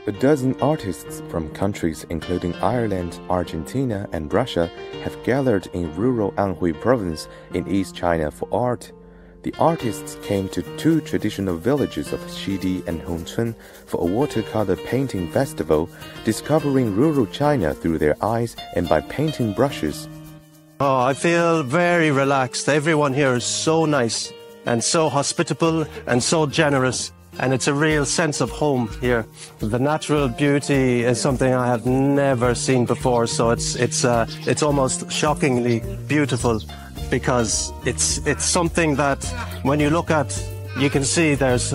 A dozen artists from countries including Ireland, Argentina, and Russia have gathered in rural Anhui province in East China for art. The artists came to two traditional villages of Shidi and Hongchun for a watercolor painting festival, discovering rural China through their eyes and by painting brushes. Oh, I feel very relaxed. Everyone here is so nice and so hospitable and so generous. And it's a real sense of home here. The natural beauty is something I have never seen before, so it's almost shockingly beautiful, because it's something that when you look at, you can see there's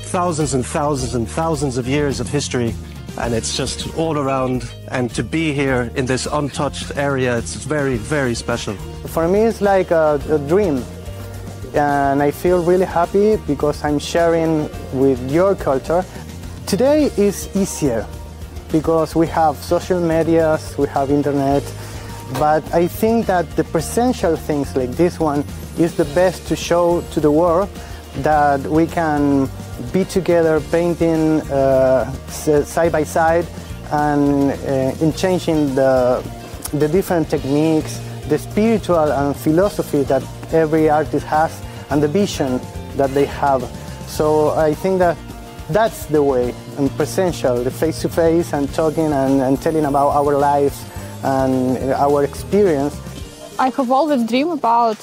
thousands and thousands and thousands of years of history, and it's just all around. And to be here in this untouched area, it's very, very special. For me, it's like a dream. And I feel really happy because I'm sharing with your culture. Today is easier because we have social medias, we have internet, but I think that the presential things like this one is the best to show to the world that we can be together painting side by side and in changing the different techniques, the spiritual and philosophy that every artist has, and the vision that they have. So I think that that's the way, and presential, the face-to-face and talking and telling about our lives and our experience. I have always dreamed about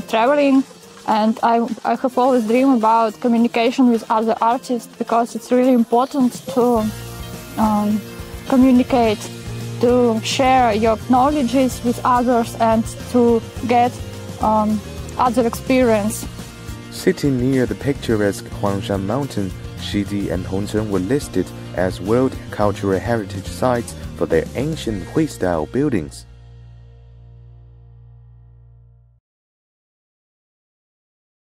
traveling, and I have always dreamed about communication with other artists, because it's really important to communicate, to share your knowledges with others and to get other experience. Sitting near the picturesque Huangshan Mountain, Shidi and Hongchun were listed as World Cultural Heritage Sites for their ancient Hui-style buildings.